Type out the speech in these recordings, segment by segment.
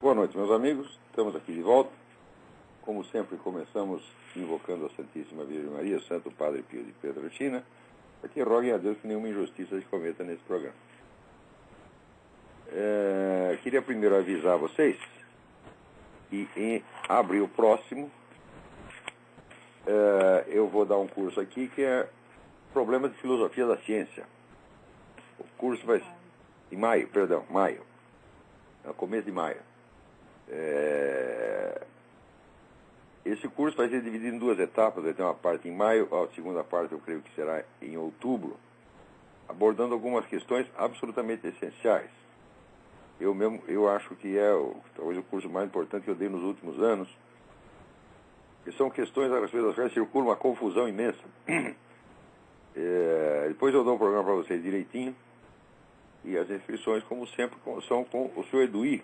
Boa noite, meus amigos. Estamos aqui de volta. Como sempre, começamos invocando a Santíssima Virgem Maria, o Santo Padre Pio de Pietrelcina, para que roguem a Deus que nenhuma injustiça se cometa nesse programa. Queria primeiro avisar vocês que em abril próximo eu vou dar um curso aqui que é Problemas de Filosofia da Ciência. O curso vai em maio, no começo de maio. Esse curso vai ser dividido em duas etapas. Vai ter uma parte em maio, a segunda parte eu creio que será em outubro, abordando algumas questões absolutamente essenciais. Eu acho que talvez o curso mais importante que eu dei nos últimos anos, que são questões a respeito das quais circula uma confusão imensa. Depois eu dou o programa para vocês direitinho, e as inscrições, como sempre, são com o senhor Eduí,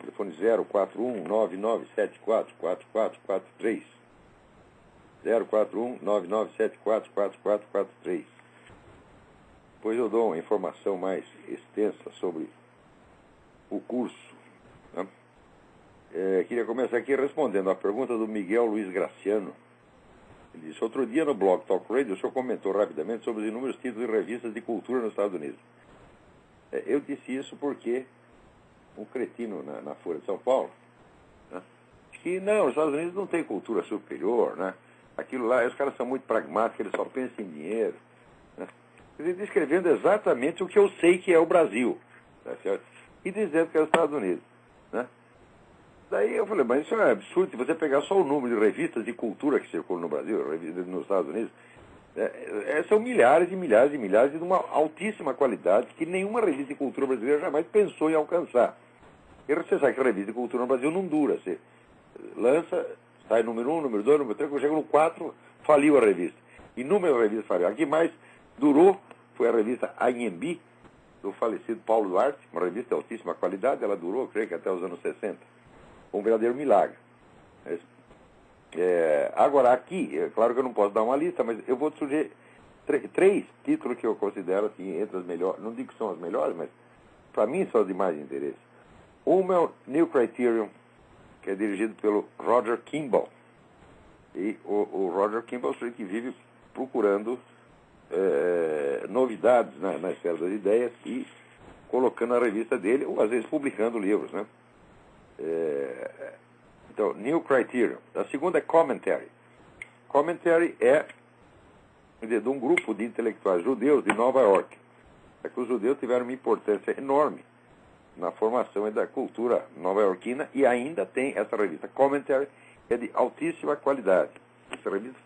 telefone 041-9974-4443, 041-9974-4443. Depois eu dou uma informação mais extensa sobre o curso, né? Queria começar aqui respondendo a pergunta do Miguel Luiz Graciano. Ele disse: outro dia no blog Talk Radio, o senhor comentou rapidamente sobre os inúmeros títulos de revistas de cultura nos Estados Unidos. Eu disse isso porque um cretino na Folha de São Paulo, né, que não, os Estados Unidos não tem cultura superior, né? Aquilo lá, os caras são muito pragmáticos, eles só pensam em dinheiro, né? Ele descrevendo exatamente o que eu sei que é o Brasil, tá certo? E dizendo que é os Estados Unidos, né? Daí eu falei, mas isso é absurdo, se você pegar só o número de revistas de cultura que circulam no Brasil, revistas nos Estados Unidos, são milhares e milhares e milhares de uma altíssima qualidade que nenhuma revista de cultura brasileira jamais pensou em alcançar. E você sabe que a revista de cultura no Brasil não dura. Você lança, sai número 1, número 2, número 3, quando chega no 4, faliu a revista. Inúmeras revistas faliram. A que mais durou foi a revista Anhembi, do falecido Paulo Duarte, uma revista de altíssima qualidade. Ela durou, creio que até os anos 60. Um verdadeiro milagre. Agora, aqui, é claro que eu não posso dar uma lista, mas eu vou sugerir três títulos que eu considero assim, entre as melhores. Não digo que são as melhores, mas para mim são as de mais interesse. Uma é o New Criterion, que é dirigido pelo Roger Kimball. E o Roger Kimball é o sujeito que vive procurando novidades na esfera das ideias e colocando na revista dele, ou às vezes publicando livros, né? Então, New Criterion. A segunda é Commentary. Commentary é de um grupo de intelectuais judeus de Nova York. É que os judeus tiveram uma importância enorme na formação da cultura nova-iorquina e ainda tem essa revista. Commentary é de altíssima qualidade. Essa revista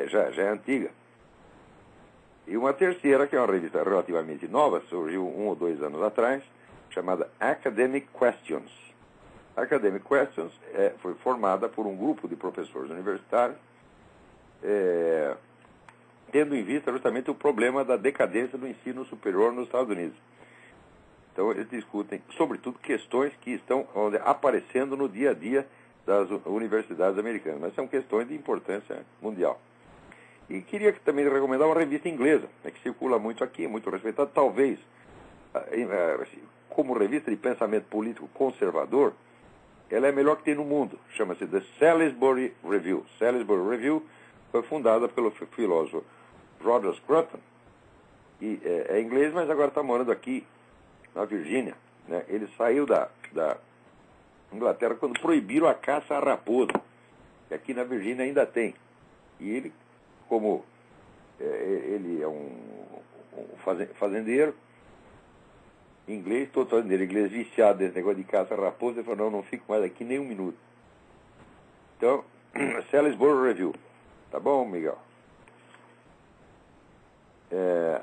já é antiga. E uma terceira, que é uma revista relativamente nova, surgiu 1 ou 2 anos atrás, chamada Academic Questions. Academic Questions foi formada por um grupo de professores universitários, tendo em vista justamente o problema da decadência do ensino superior nos Estados Unidos. Então, eles discutem, sobretudo, questões que estão aparecendo no dia a dia das universidades americanas, mas são questões de importância mundial. E queria também recomendar uma revista inglesa, que circula muito aqui, muito respeitada, talvez, como revista de pensamento político conservador, ela é a melhor que tem no mundo. Chama-se The Salisbury Review. Salisbury Review foi fundada pelo filósofo Roger Scruton. E é inglês, mas agora está morando aqui na Virgínia, né? Ele saiu da Inglaterra quando proibiram a caça à raposa, que aqui na Virgínia ainda tem. E ele, como ele é um fazendeiro, inglês, todo fazendeiro inglês viciado nesse negócio de caça à raposa, ele falou, não fico mais aqui nem um minuto. Então, Salisbury Review. Tá bom, Miguel?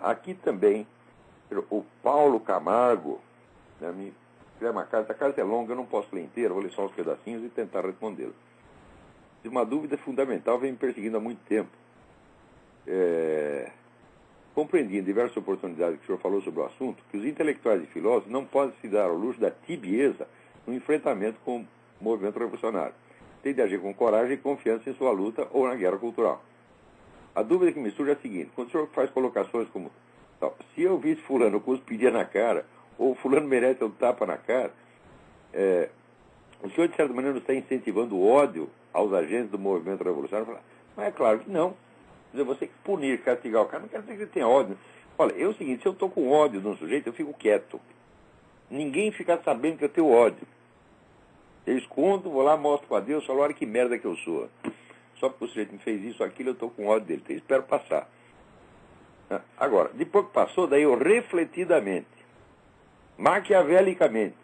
Aqui também, o Paulo Camargo, né, me escreve uma carta. A carta é longa, eu não posso ler inteira, vou ler só uns pedacinhos e tentar respondê-la. Uma dúvida fundamental vem me perseguindo há muito tempo. Compreendi em diversas oportunidades que o senhor falou sobre o assunto, que os intelectuais e filósofos não podem se dar ao luxo da tibieza no enfrentamento com o movimento revolucionário. Tem de agir com coragem e confiança em sua luta ou na guerra cultural. A dúvida que me surge é a seguinte: quando o senhor faz colocações como se eu visse fulano cuspiria na cara, ou fulano merece um tapa na cara, o senhor, de certa maneira, está incentivando o ódio aos agentes do movimento revolucionário? Mas é claro que não. Quer dizer, você punir, castigar o cara, não quer dizer que ele tenha ódio. Olha, é o seguinte, se eu estou com ódio de um sujeito, eu fico quieto. Ninguém fica sabendo que eu tenho ódio. Eu escondo, vou lá, mostro para Deus, falo, olha que merda que eu sou. Só porque o sujeito me fez isso, aquilo, eu estou com ódio dele. Então eu espero passar. Agora, depois que passou, daí eu refletidamente, maquiavelicamente,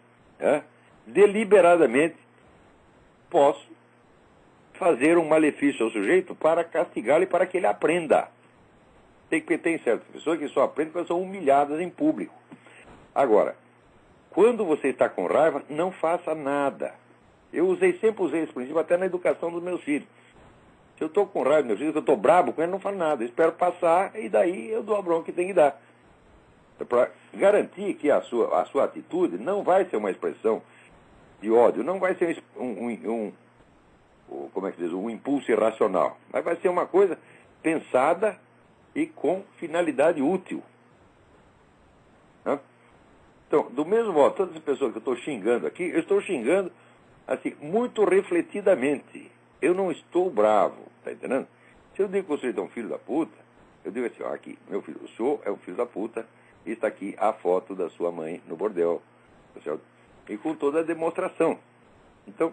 deliberadamente, posso fazer um malefício ao sujeito para castigá-lo e para que ele aprenda. Tem certas pessoas que só aprendem quando são humilhadas em público. Agora, quando você está com raiva, não faça nada. Eu sempre usei esse princípio até na educação dos meus filhos. Se eu estou com raiva dos meus filhos, se eu estou brabo com ele, não faço nada. Eu espero passar e daí eu dou a bronca que tem que dar. Para garantir que a sua atitude não vai ser uma expressão de ódio, não vai ser como é que diz, um impulso irracional, mas vai ser uma coisa pensada e com finalidade útil. Então, do mesmo modo, todas as pessoas que eu estou xingando aqui, eu estou xingando assim, muito refletidamente. Eu não estou bravo, tá entendendo? Se eu digo que você é um filho da puta, eu digo assim, ó, aqui, meu filho, o senhor é um filho da puta, e está aqui a foto da sua mãe no bordel, tá certo? E com toda a demonstração. Então,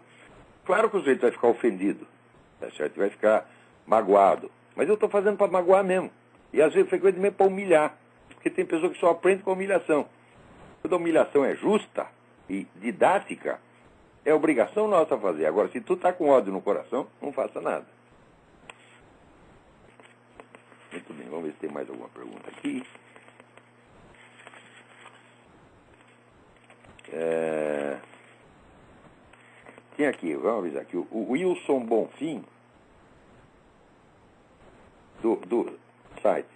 claro que o sujeito vai ficar ofendido, tá certo? Vai ficar magoado. Mas eu estou fazendo para magoar mesmo. E às vezes, frequentemente, para humilhar. Porque tem pessoa que só aprende com a humilhação. Quando a humilhação é justa e didática, é obrigação nossa fazer. Agora, se tu está com ódio no coração, não faça nada. Muito bem, vamos ver se tem mais alguma pergunta aqui. Tem aqui, vamos avisar aqui, o Wilson Bonfim, do site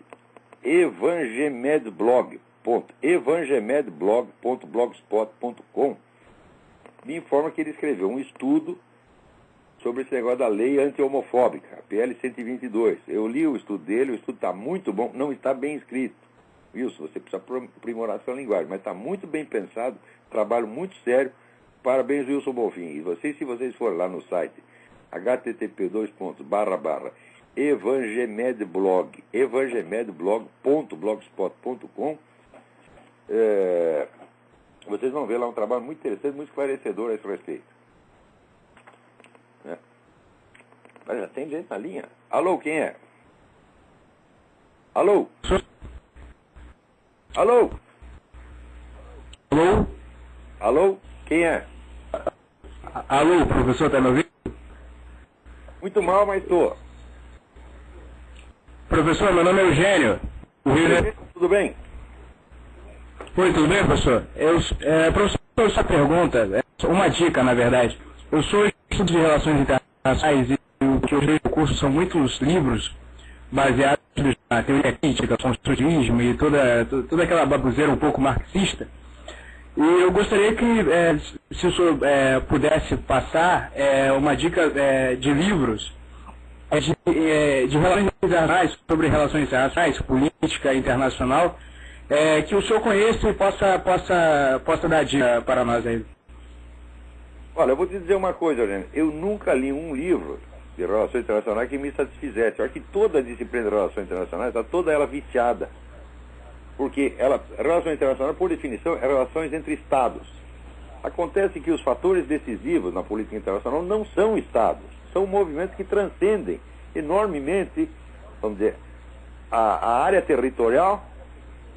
evangemedblog.blogspot.com, me informa que ele escreveu um estudo sobre esse negócio da lei anti-homofóbica, a PL 122. Eu li o estudo dele, o estudo está muito bom, não está bem escrito. Wilson, você precisa aprimorar sua linguagem, mas está muito bem pensado, trabalho muito sério. Parabéns, Wilson Bonfim. E se vocês forem lá no site evangemedblog.blogspot.com, vocês vão ver lá um trabalho muito interessante, muito esclarecedor a esse respeito. Mas já tem gente na linha. Alô, quem é? Alô? Alô? Alô? Alô? Quem é? Alô, professor, tá me ouvindo? Muito mal, mas estou. Professor, meu nome é Eugênio. Tudo bem? Oi, tudo bem, professor? Professor, sua pergunta, uma dica, na verdade. Eu sou estudante de relações internacionais e o que eu vejo no curso são muitos livros baseados na teoria crítica, construtivismo e toda aquela baboseira um pouco marxista. E eu gostaria que, se o senhor pudesse passar uma dica de livros de relações internacionais, sobre relações internacionais, política internacional, que o senhor conheça e possa dar dica para nós aí. Olha, eu vou te dizer uma coisa, Eugênio. Eu nunca li um livro de relações internacionais que me satisfizesse. Eu acho que toda a disciplina de relações internacionais está toda ela viciada. Porque relações internacionais, por definição, é relações entre Estados. Acontece que os fatores decisivos na política internacional não são Estados. São movimentos que transcendem enormemente, vamos dizer, a área territorial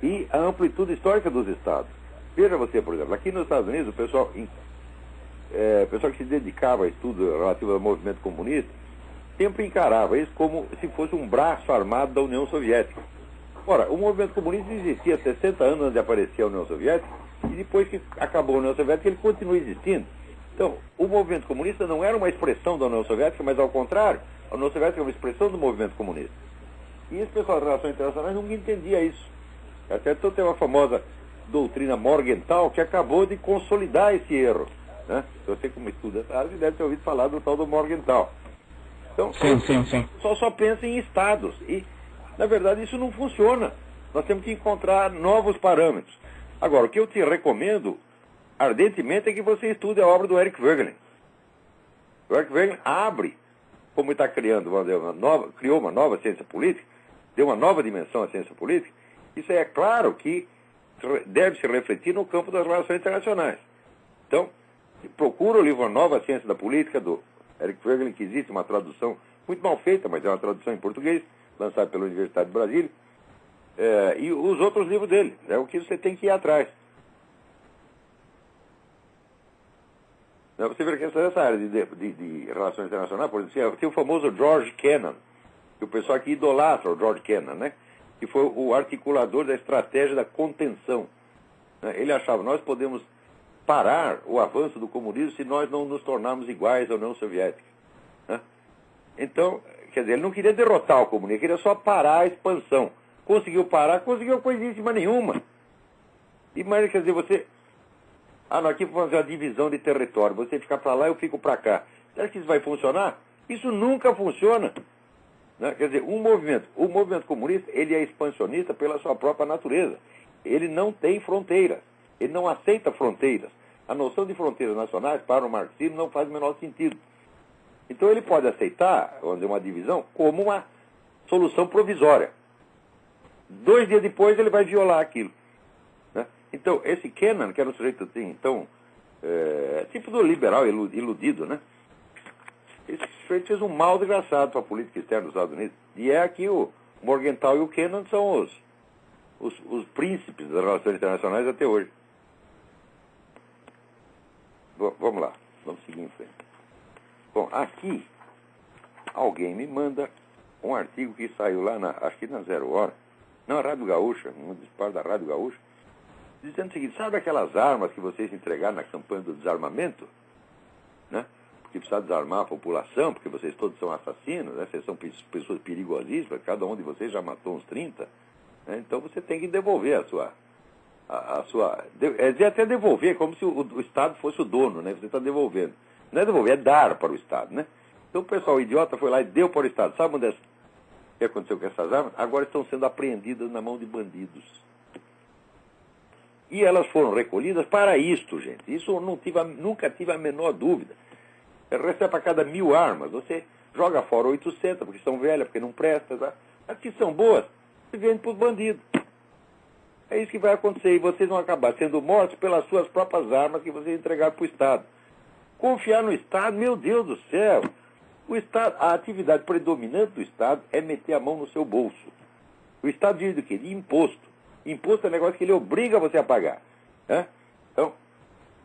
e a amplitude histórica dos Estados. Veja você, por exemplo, aqui nos Estados Unidos, o pessoal que se dedicava a estudo relativo ao movimento comunista sempre encarava isso como se fosse um braço armado da União Soviética. Ora, o movimento comunista existia 60 anos antes de aparecer a União Soviética, e depois que acabou a União Soviética, ele continua existindo. Então, o movimento comunista não era uma expressão da União Soviética, mas ao contrário, a União Soviética é uma expressão do movimento comunista. E esse pessoal de relações internacionais nunca entendia isso. Até então tem uma famosa doutrina Morgenthau que acabou de consolidar esse erro. Né? Você, como estuda essa área, deve ter ouvido falar do tal do Morgenthau. Então, sim. Só pensa em estados. E, na verdade, isso não funciona. Nós temos que encontrar novos parâmetros. Agora, o que eu te recomendo ardentemente é que você estude a obra do Eric Voegelin. O Erkwegelin abre, como está criando criou uma nova ciência política, deu uma nova dimensão à ciência política. Isso é claro que deve se refletir no campo das relações internacionais. Então, procura o livro A Nova Ciência da Política, do Erkwegelin, que existe uma tradução muito mal feita, mas é uma tradução em português, lançada pela Universidade de Brasília, e os outros livros dele. É o que você tem que ir atrás. Você vê que essa área de relações internacionais, por exemplo, tem o famoso George Kennan, que o pessoal aqui idolatra o George Kennan, né? Que foi o articulador da estratégia da contenção. Ele achava que nós podemos parar o avanço do comunismo se nós não nos tornarmos iguais à União Soviética. Né? Então, quer dizer, ele não queria derrotar o comunismo, ele queria só parar a expansão. Conseguiu parar, conseguiu coisíssima nenhuma. Mas, quer dizer, você... nós aqui vamos fazer uma divisão de território. Você fica para lá, eu fico para cá. Será que isso vai funcionar? Isso nunca funciona. Né? Quer dizer, o movimento comunista, ele é expansionista pela sua própria natureza. Ele não tem fronteiras. Ele não aceita fronteiras. A noção de fronteiras nacionais para o marxismo não faz o menor sentido. Então ele pode aceitar, vamos dizer, uma divisão como uma solução provisória. 2 dias depois ele vai violar aquilo. Né? Então, esse Kennan, que era um sujeito assim, então, tipo do liberal iludido, né? Esse sujeito fez um mal desgraçado para a política externa dos Estados Unidos. E é aqui o Morgenthau e o Kennan são os príncipes das relações internacionais até hoje. Vamos lá, vamos seguir em frente. Bom, aqui alguém me manda um artigo que saiu lá, acho que na Zero Hora, na Rádio Gaúcha, um disparo da Rádio Gaúcha, dizendo o seguinte: sabe aquelas armas que vocês entregaram na campanha do desarmamento? Né? Porque precisa desarmar a população, porque vocês todos são assassinos, né? Vocês são pessoas perigosíssimas, cada um de vocês já matou uns 30, né? Então você tem que devolver a sua... até devolver, como se o Estado fosse o dono, né? Você está devolvendo. Não é devolver, é dar para o Estado, né? Então o pessoal idiota foi lá e deu para o Estado. Sabe o que aconteceu com essas armas? Agora estão sendo apreendidas na mão de bandidos. E elas foram recolhidas para isto, gente. Isso eu nunca tive a menor dúvida. Recebe para cada 1000 armas. Você joga fora 800, porque são velhas, porque não prestam. Tá? As que são boas, você vende para os bandidos. É isso que vai acontecer. E vocês vão acabar sendo mortos pelas suas próprias armas que vocês entregaram para o Estado. Confiar no Estado, meu Deus do céu. O Estado, a atividade predominante do Estado é meter a mão no seu bolso. O Estado vive do quê? De imposto. Imposto é um negócio que ele obriga você a pagar. Né? Então,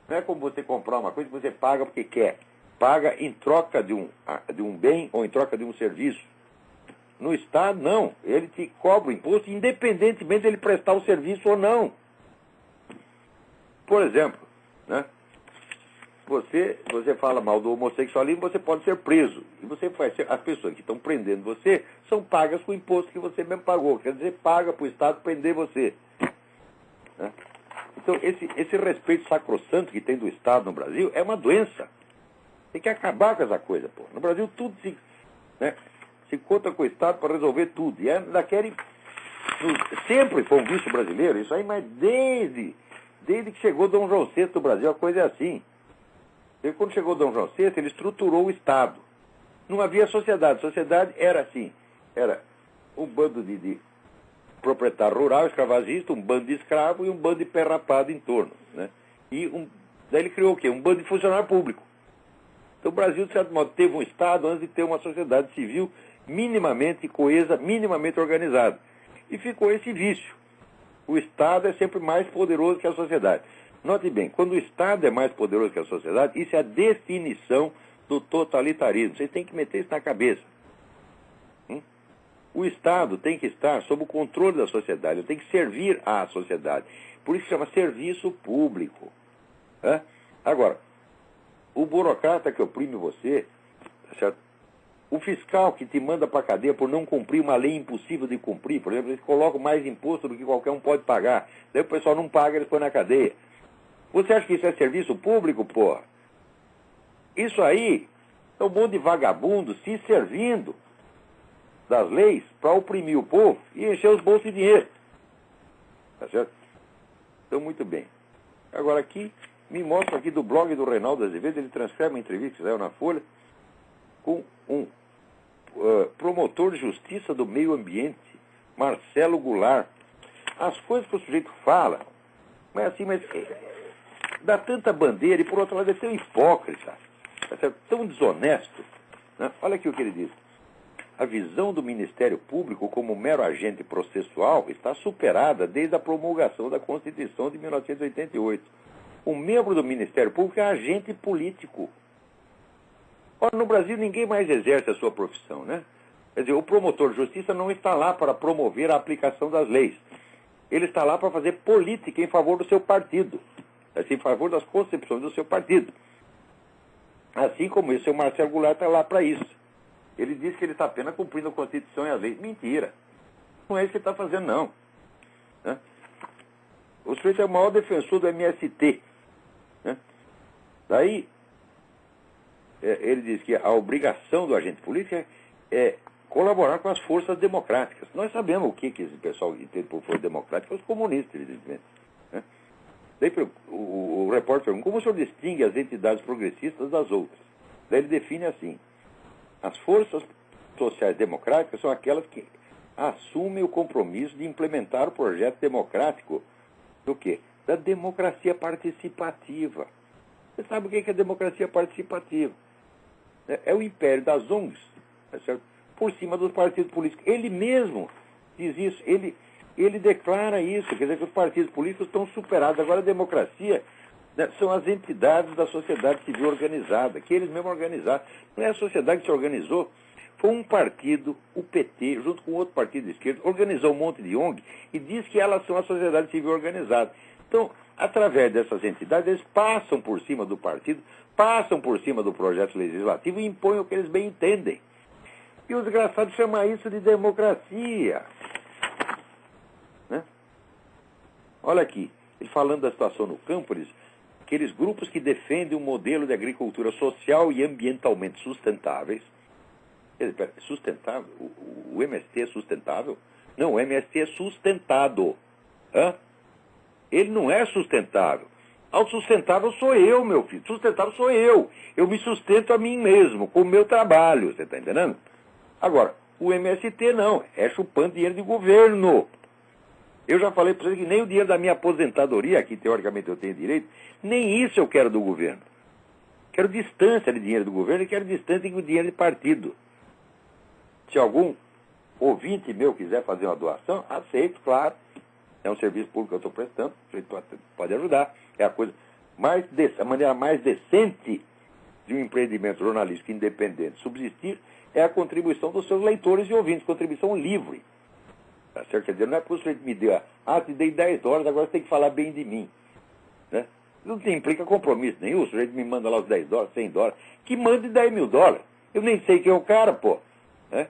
não é como você comprar uma coisa que você paga porque quer. Paga em troca de um bem ou em troca de um serviço. No Estado, não. Ele te cobra o imposto independentemente de ele prestar o serviço ou não. Por exemplo, né? Você fala mal do homossexualismo, você pode ser preso. E as pessoas que estão prendendo você são pagas com o imposto que você mesmo pagou. Quer dizer, paga para o Estado prender você. Né? Então, esse respeito sacrossanto que tem do Estado no Brasil é uma doença. Tem que acabar com essa coisa, pô. No Brasil tudo se conta com o Estado para resolver tudo. E ainda querem... Sempre foi um vício brasileiro, isso aí, mas desde que chegou Dom João VI do Brasil, a coisa é assim. E quando chegou Dom João VI, ele estruturou o Estado. Não havia sociedade. A sociedade era assim. Era um bando de proprietário rural, escravagista, um bando de escravo e um bando de pé rapado em torno. Né? Daí ele criou o quê? Um bando de funcionário público. Então o Brasil, de certo modo, teve um Estado antes de ter uma sociedade civil minimamente coesa, minimamente organizada. E ficou esse vício. O Estado é sempre mais poderoso que a sociedade. Note bem, quando o Estado é mais poderoso que a sociedade, isso é a definição do totalitarismo. Vocês têm que meter isso na cabeça. O Estado tem que estar sob o controle da sociedade, ele tem que servir à sociedade. Por isso chama serviço público. Né? Agora, o burocrata que oprime você, certo? O fiscal que te manda para a cadeia por não cumprir uma lei impossível de cumprir, por exemplo, eles colocam mais imposto do que qualquer um pode pagar. Daí o pessoal não paga, eles põem na cadeia. Você acha que isso é serviço público, porra? Isso aí é um monte de vagabundo se servindo das leis para oprimir o povo e encher os bolsos de dinheiro. Tá certo? Então, muito bem. Agora aqui, me mostra aqui do blog do Reinaldo Azevedo, ele transcreve uma entrevista que saiu na Folha, com um promotor de justiça do meio ambiente, Marcelo Goulart. As coisas que o sujeito fala, mas dá tanta bandeira e, por outro lado, é tão hipócrita, tão desonesto. Né? Olha aqui o que ele diz. A visão do Ministério Público como mero agente processual está superada desde a promulgação da Constituição de 1988. O membro do Ministério Público é agente político. Ora, no Brasil ninguém mais exerce a sua profissão, né? Quer dizer, o promotor de justiça não está lá para promover a aplicação das leis. Ele está lá para fazer política em favor do seu partido, assim, em favor das concepções do seu partido. Assim como esse, o Marcelo Goulart está lá para isso. Ele diz que ele está apenas cumprindo a Constituição e as leis. Mentira. Não é isso que ele está fazendo, não. Né? O sujeito é o maior defensor do MST. Né? Daí, ele diz que a obrigação do agente político é colaborar com as forças democráticas. Nós sabemos o que esse pessoal entende por força democrática, os comunistas, evidentemente. Né? Daí o repórter pergunta, como o senhor distingue as entidades progressistas das outras? Daí ele define assim, as forças sociais democráticas são aquelas que assumem o compromisso de implementar o projeto democrático do quê? Da democracia participativa. Você sabe o que é a democracia participativa? É o império das ONGs, tá certo? Por cima dos partidos políticos. Ele mesmo diz isso, ele declara isso, quer dizer que os partidos políticos estão superados. Agora a democracia, né, são as entidades da sociedade civil organizada, que eles mesmos organizaram. Não é a sociedade que se organizou, foi um partido, o PT, junto com outro partido de esquerda, organizou um monte de ONG e diz que elas são a sociedade civil organizada. Então, através dessas entidades, eles passam por cima do partido, passam por cima do projeto legislativo e impõem o que eles bem entendem. E os desgraçados chamam isso de democracia. Né? Olha aqui, ele falando da situação no campo, aqueles grupos que defendem um modelo de agricultura social e ambientalmente sustentáveis. Sustentável? O MST é sustentável? Não, o MST é sustentado. Hã? Ele não é sustentável. Autossustentável sou eu, meu filho. Sustentável sou eu. Eu me sustento a mim mesmo, com o meu trabalho. Você está entendendo? Agora, o MST não. É chupando dinheiro de governo. Eu já falei para você que nem o dinheiro da minha aposentadoria, que teoricamente eu tenho direito, nem isso eu quero do governo. Quero distância de dinheiro do governo e quero distância de dinheiro de partido. Se algum ouvinte meu quiser fazer uma doação, aceito, claro. É um serviço público que eu estou prestando, pode ajudar. É a maneira mais decente de um empreendimento jornalístico independente subsistir é a contribuição dos seus leitores e ouvintes, contribuição livre. Tá certo? Quer dizer, não é para o sujeito me dê, te dei $10, agora você tem que falar bem de mim. Né? Não implica compromisso nenhum, o sujeito me manda lá os $10, $100, que mande $10 mil. Eu nem sei quem é o cara, pô. Né?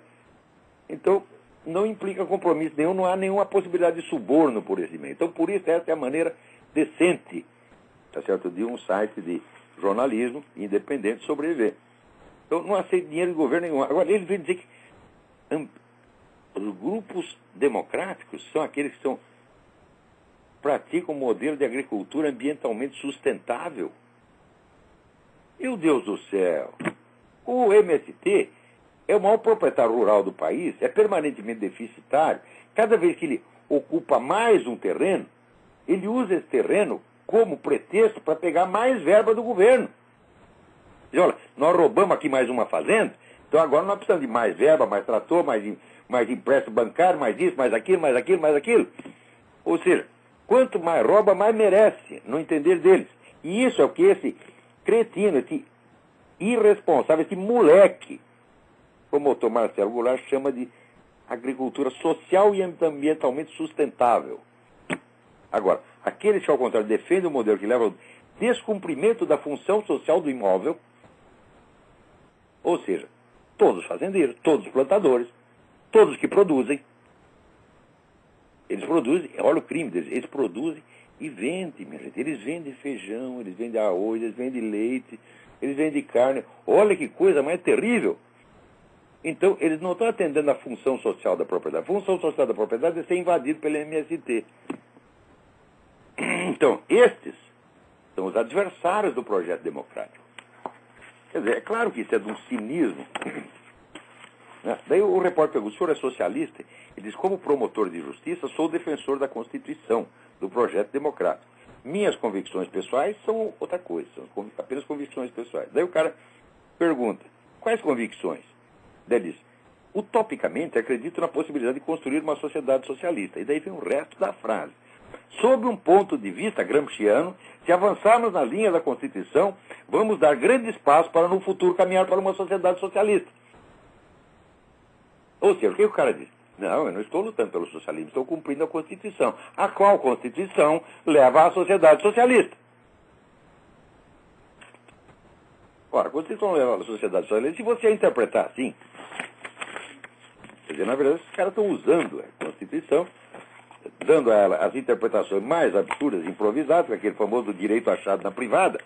Então, não implica compromisso nenhum, não há nenhuma possibilidade de suborno por esse meio. Então, por isso, essa é a maneira decente, tá certo, de um site de jornalismo independente sobreviver. Então, não aceito dinheiro de governo nenhum. Agora, ele vem dizer que os grupos democráticos são aqueles que praticam um modelo de agricultura ambientalmente sustentável. Meu Deus do céu! O MST é o maior proprietário rural do país, é permanentemente deficitário. Cada vez que ele ocupa mais um terreno, ele usa esse terreno como pretexto para pegar mais verba do governo. Diz, olha, nós roubamos aqui mais uma fazenda, então agora nós precisamos de mais verba, mais trator, mais empréstimo bancário, mais isso, mais aquilo, mais aquilo, mais aquilo. Ou seja, quanto mais rouba, mais merece, no entender deles. E isso é o que esse cretino, esse irresponsável, esse moleque, o promotor Marcelo Goulart chama de agricultura social e ambientalmente sustentável. Agora, aqueles que, ao contrário, defendem o modelo que leva ao descumprimento da função social do imóvel, ou seja, todos os fazendeiros, todos os plantadores, todos que produzem, eles produzem, olha o crime deles, eles produzem e vendem, minha gente. Eles vendem feijão, eles vendem arroz, eles vendem leite, eles vendem carne. Olha que coisa mais terrível. Então, eles não estão atendendo à função social da propriedade. A função social da propriedade é ser invadido pelo MST. Então, estes são os adversários do projeto democrático. Quer dizer, é claro que isso é de um cinismo. Daí o repórter pergunta, o senhor é socialista? Ele diz, como promotor de justiça, sou defensor da Constituição, do projeto democrático. Minhas convicções pessoais são outra coisa, são apenas convicções pessoais. Daí o cara pergunta, quais convicções? Daí ele diz, utopicamente acredito na possibilidade de construir uma sociedade socialista. E daí vem o resto da frase. Sob um ponto de vista gramsciano, se avançarmos na linha da Constituição, vamos dar grande espaço para no futuro caminhar para uma sociedade socialista. Ou seja, o que o cara diz? Não, eu não estou lutando pelo socialismo, estou cumprindo a Constituição. A qual Constituição leva à sociedade socialista? Ora, a Constituição leva à sociedade socialista, se você a interpretar assim, quer dizer, na verdade, os caras estão usando a Constituição, dando a ela as interpretações mais absurdas, improvisadas, aquele famoso direito achado na privada,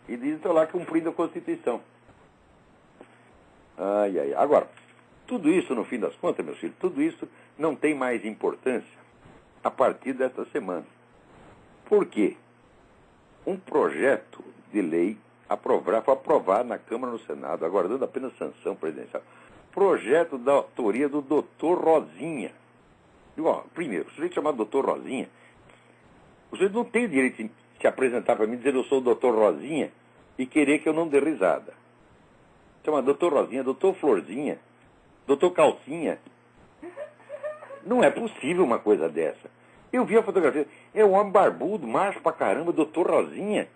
e dizem, estão lá cumprindo a Constituição. Agora, tudo isso, no fim das contas, meus filhos, tudo isso não tem mais importância a partir desta semana. Por quê? Um projeto de lei foi aprovado na Câmara e no Senado, aguardando apenas sanção presidencial. Projeto da autoria do Dr. Rosinha. Primeiro, o sujeito chamado Dr. Rosinha, o sujeito não tem o direito de se apresentar para mim e dizer eu sou o Dr. Rosinha e querer que eu não dê risada. Chama Dr. Rosinha, Dr. Florzinha, Dr. Calcinha. Não é possível uma coisa dessa. Eu vi a fotografia, é um homem barbudo, macho pra caramba, Dr. Rosinha.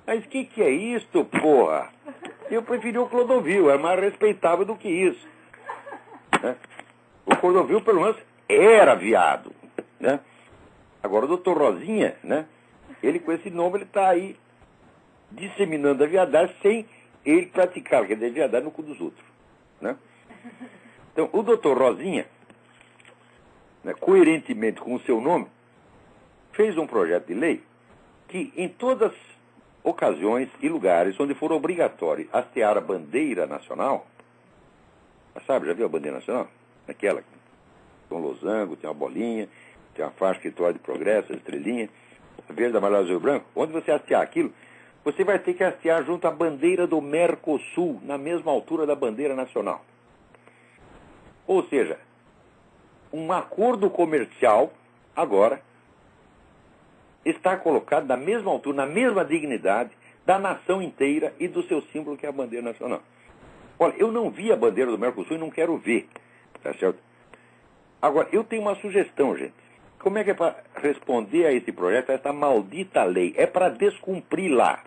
Mas que é isto, porra? Eu preferi o Clodovil, é mais respeitável do que isso. Né? O Clodovil, pelo menos, era viado. Né? Agora, o Dr. Rosinha, né? Ele com esse nome, ele está aí disseminando a viadagem sem ele praticar, quer dizer, viadagem no cu dos outros. Né? Então, o Dr. Rosinha, né, coerentemente com o seu nome, fez um projeto de lei que, em todas as ocasiões e lugares onde for obrigatório hastear a bandeira nacional, sabe, já viu a bandeira nacional? Aquela que tem um losango, tem uma bolinha, tem uma faixa escritório de progresso, a estrelinha, verde, amarelo, azul e branco. Onde você hastear aquilo, você vai ter que hastear junto à bandeira do Mercosul, na mesma altura da bandeira nacional. Ou seja, um acordo comercial, agora, está colocado na mesma altura, na mesma dignidade da nação inteira e do seu símbolo, que é a bandeira nacional. Olha, eu não vi a bandeira do Mercosul e não quero ver, tá certo? Agora, eu tenho uma sugestão, gente. Como é que é para responder a esse projeto, a essa maldita lei? É para descumpri-la.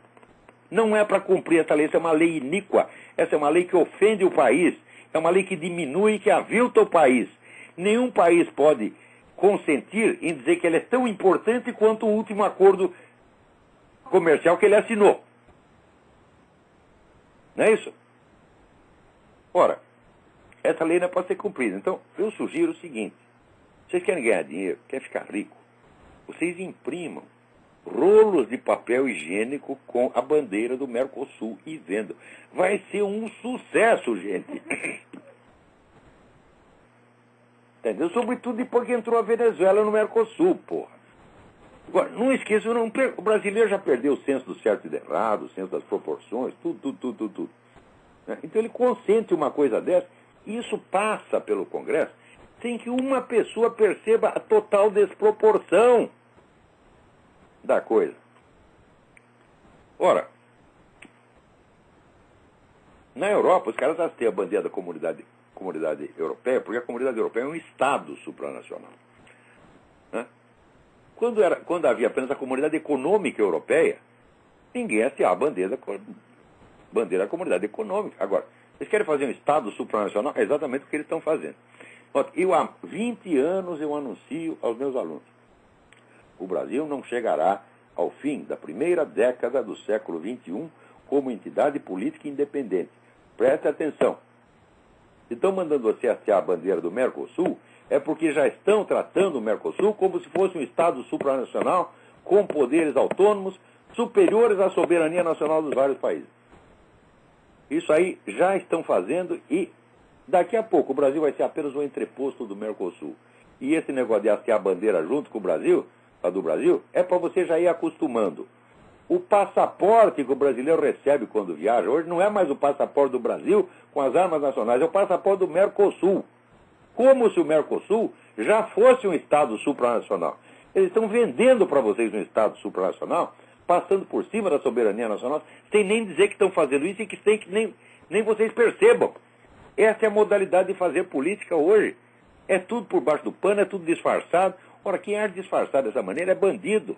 Não é para cumprir essa lei, essa é uma lei iníqua. Essa é uma lei que ofende o país. É uma lei que diminui e que avilta o país. Nenhum país pode consentir em dizer que ele é tão importante quanto o último acordo comercial que ele assinou. Não é isso? Ora, essa lei não pode ser cumprida. Então, eu sugiro o seguinte. Vocês querem ganhar dinheiro, querem ficar rico, vocês imprimam rolos de papel higiênico com a bandeira do Mercosul e vendam. Vai ser um sucesso, gente. Entendeu? Sobretudo depois que entrou a Venezuela no Mercosul, porra. Agora, não esqueça, o brasileiro já perdeu o senso do certo e do errado, o senso das proporções, tudo. Então ele consente uma coisa dessa, e isso passa pelo Congresso sem que uma pessoa perceba a total desproporção da coisa. Ora, na Europa, os caras têm a bandeira da comunidade europeia, porque a comunidade europeia é um Estado supranacional. Né? Quando havia apenas a comunidade econômica europeia, ninguém hasteava a bandeira da comunidade econômica. Agora, eles querem fazer um Estado supranacional? É exatamente o que eles estão fazendo. Eu há 20 anos eu anuncio aos meus alunos. O Brasil não chegará ao fim da primeira década do século XXI como entidade política independente. Preste atenção. Se estão mandando você hastear a bandeira do Mercosul, é porque já estão tratando o Mercosul como se fosse um Estado supranacional com poderes autônomos superiores à soberania nacional dos vários países. Isso aí já estão fazendo e daqui a pouco o Brasil vai ser apenas um entreposto do Mercosul. E esse negócio de hastear a bandeira junto com o Brasil, a do Brasil, é para você já ir acostumando. O passaporte que o brasileiro recebe quando viaja, hoje não é mais o passaporte do Brasil com as armas nacionais, é o passaporte do Mercosul. Como se o Mercosul já fosse um Estado supranacional. Eles estão vendendo para vocês um Estado supranacional, passando por cima da soberania nacional, sem nem dizer que estão fazendo isso e que nem vocês percebam. Essa é a modalidade de fazer política hoje. É tudo por baixo do pano, é tudo disfarçado. Ora, quem é disfarçado dessa maneira é bandido.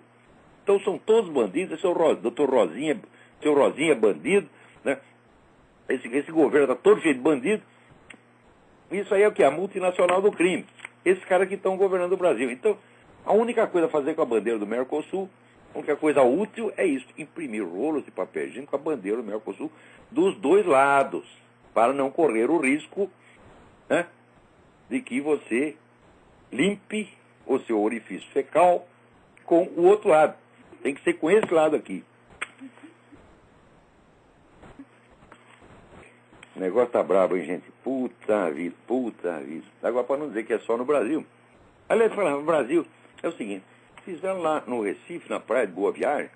Então são todos bandidos, doutor Rosinha, seu Rosinha é bandido, né? Esse governo está todo cheio de bandido. Isso aí é o que? A multinacional do crime. Esses caras que estão governando o Brasil. Então, a única coisa a fazer com a bandeira do Mercosul, a única coisa útil é isso, imprimir rolos de papel higiênico com a bandeira do Mercosul dos dois lados, para não correr o risco, né, de que você limpe o seu orifício fecal com o outro lado. Tem que ser com esse lado aqui. O negócio tá brabo, hein, gente? Puta vida, puta vida. Agora, para não dizer que é só no Brasil. Aliás, falando no Brasil, é o seguinte. Fizeram lá no Recife, na praia de Boa Viagem,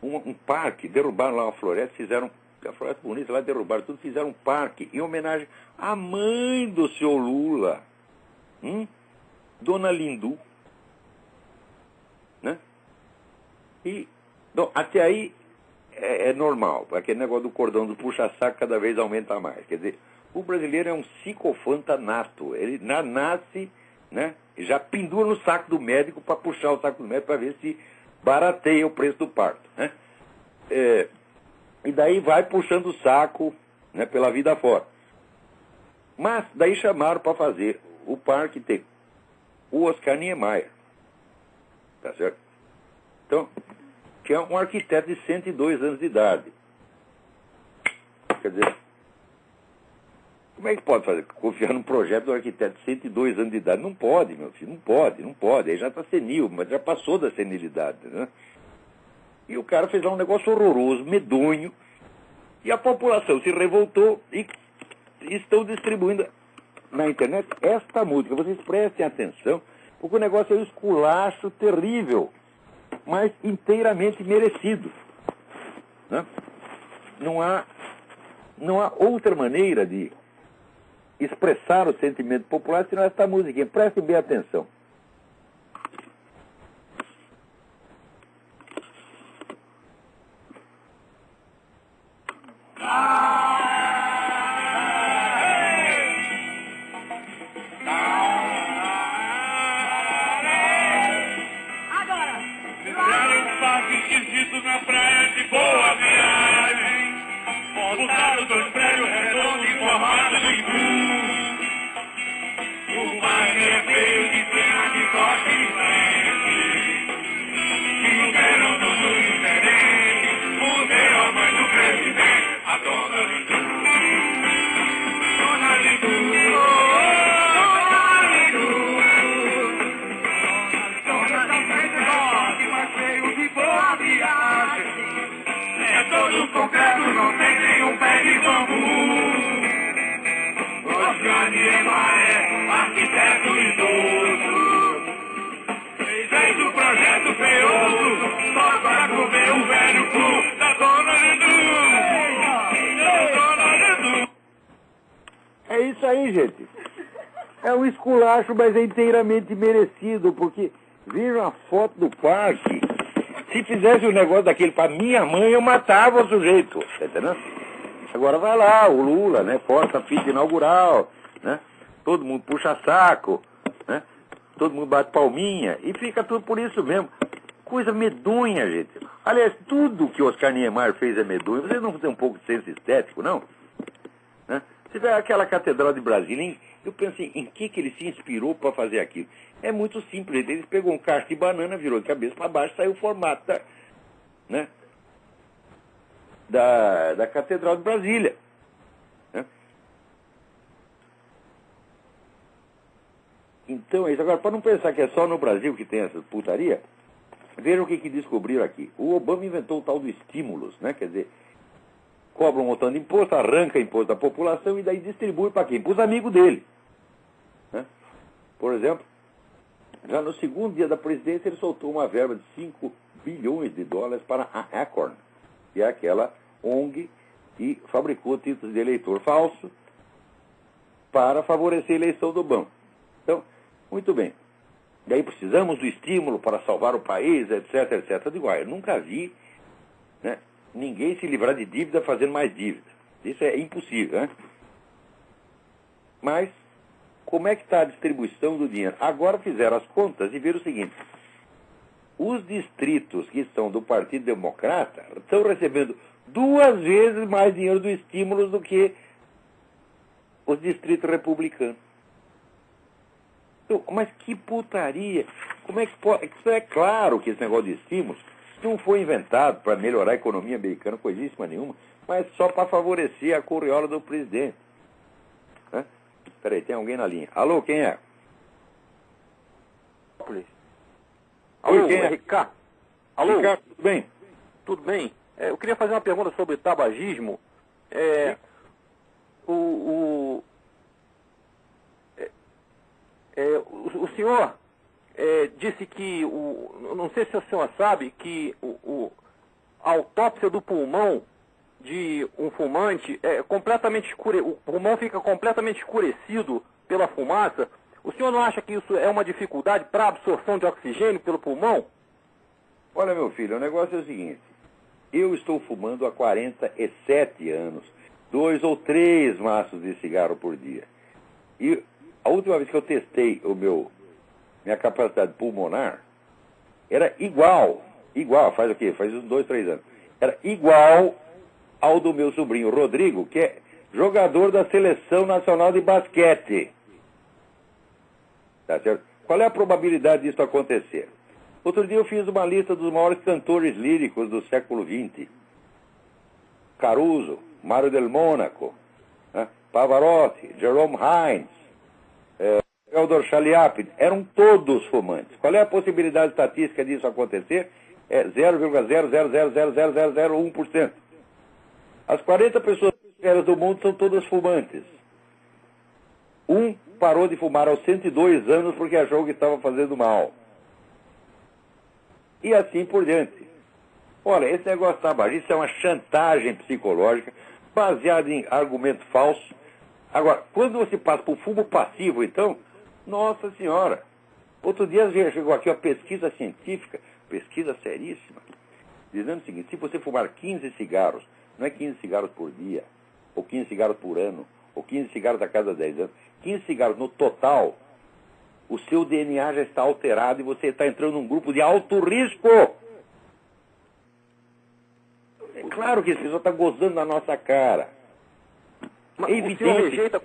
um parque, derrubaram lá uma floresta, fizeram, a floresta bonita lá, derrubaram tudo, fizeram um parque em homenagem à mãe do senhor Lula, Dona Lindu, né? E, bom, até aí é normal, aquele negócio do cordão do puxa-saco cada vez aumenta mais. Quer dizer, o brasileiro é um psicofanta nato, ele nasce, né, e já pendura no saco do médico para puxar o saco do médico para ver se barateia o preço do parto, né? E daí vai puxando o saco, né, pela vida fora. Mas daí chamaram para fazer o parque, tem o Oscar Niemeyer, tá certo? Então, que é um arquiteto de 102 anos de idade. Quer dizer, como é que pode fazer? Confiar num projeto do arquiteto de 102 anos de idade? Não pode, meu filho, não pode. Aí já está senil, mas já passou da senilidade, né? E o cara fez lá um negócio horroroso, medonho, e a população se revoltou e estão distribuindo na internet esta música. Vocês prestem atenção, porque o negócio é um esculacho terrível, mas inteiramente merecido, né? Não há outra maneira de expressar o sentimento popular senão esta musiquinha. Prestem bem atenção. Na praia de Boa Viagem, botaram dois prédios redondos em formato de cu. O parque é feio de cima de corte e frente, e o verão tudo diferente. Mudei a mãe do presidente, a Dona Lindu. Dona Lindu, Dona Lindu, Dona Lindu, que mais feio de Boa Viagem. É todo concreto, não tem nenhum pé de bambu. Oscar Niemeyer, arquiteto idoso, fez o projeto feioso, só para comer o velho cu da Dona Lindu. Da Dona Lindu. É isso aí, gente. É um esculacho, mas é inteiramente merecido, porque viram a foto do parque. Se fizesse um negócio daquele para minha mãe, eu matava o sujeito, tá entendendo? Agora vai lá, o Lula, né, posta a fita inaugural, né, todo mundo puxa saco, né, todo mundo bate palminha, e fica tudo por isso mesmo. Coisa medonha, gente. Aliás, tudo que o Oscar Niemeyer fez é medonho. Vocês não têm um pouco de senso estético, não? Né? Você vê aquela Catedral de Brasília, eu pensei, em que ele se inspirou para fazer aquilo? É muito simples, ele pegou um cacho de banana, virou de cabeça para baixo, saiu o formato da Catedral de Brasília. Né? Então é isso. Agora, para não pensar que é só no Brasil que tem essa putaria, vejam o que descobriram aqui. O Obama inventou o tal do estímulos, né? Quer dizer, cobra um montão de imposto, arranca imposto da população e daí distribui para quem? Para os amigos dele. Né? Por exemplo, já no segundo dia da presidência ele soltou uma verba de 5 bilhões de dólares para a Acorn, que é aquela ONG que fabricou títulos de eleitor falso para favorecer a eleição do banco. Então, muito bem. E aí precisamos do estímulo para salvar o país, etc, etc. Eu digo, eu nunca vi, né, ninguém se livrar de dívida fazendo mais dívida. Isso é impossível, né? Mas, como é que está a distribuição do dinheiro? Agora fizeram as contas e viram o seguinte. Os distritos que são do Partido Democrata estão recebendo 2 vezes mais dinheiro do estímulo do que os distritos republicanos. Então, mas que putaria! Como é que pode? Isso é claro que esse negócio de estímulos não foi inventado para melhorar a economia americana, coisíssima nenhuma, mas só para favorecer a curriola do presidente. Né? Peraí, tem alguém na linha. Alô, quem é? Alô, quem é? Ricardo. Alô, Ricardo, tudo bem? tudo bem? Eu queria fazer uma pergunta sobre tabagismo. O senhor disse que, não sei se o senhor sabe, que a autópsia do pulmão de um fumante é completamente o pulmão fica completamente escurecido pela fumaça. O senhor não acha que isso é uma dificuldade para a absorção de oxigênio pelo pulmão? Olha, meu filho, o negócio é o seguinte. Eu estou fumando há 47 anos, 2 ou 3 maços de cigarro por dia. E a última vez que eu testei minha capacidade pulmonar, era igual, faz o quê? Faz uns 2, 3 anos. Era igual ao do meu sobrinho Rodrigo, que é jogador da Seleção Nacional de Basquete. Tá certo? Qual é a probabilidade disso acontecer? Outro dia eu fiz uma lista dos maiores cantores líricos do século XX. Caruso, Mário del Mônaco, né? Pavarotti, Jerome Hines, Eldor Chaliapin, eram todos fumantes. Qual é a possibilidade estatística disso acontecer? É 0,0000001%. As 40 pessoas do mundo são todas fumantes. Um parou de fumar aos 102 anos porque achou que estava fazendo mal. E assim por diante. Olha, esse negócio de tabagismo é uma chantagem psicológica baseada em argumento falso. Agora, quando você passa para o fumo passivo, então, nossa senhora. Outro dia chegou aqui uma pesquisa científica, pesquisa seríssima, dizendo o seguinte: se você fumar 15 cigarros, não é 15 cigarros por dia, ou 15 cigarros por ano, ou 15 cigarros a cada 10 anos, 15 cigarros no total, o seu DNA já está alterado e você está entrando num grupo de alto risco. É claro que esse pessoal está gozando na nossa cara. Mas É o evidente. senhor rejeita...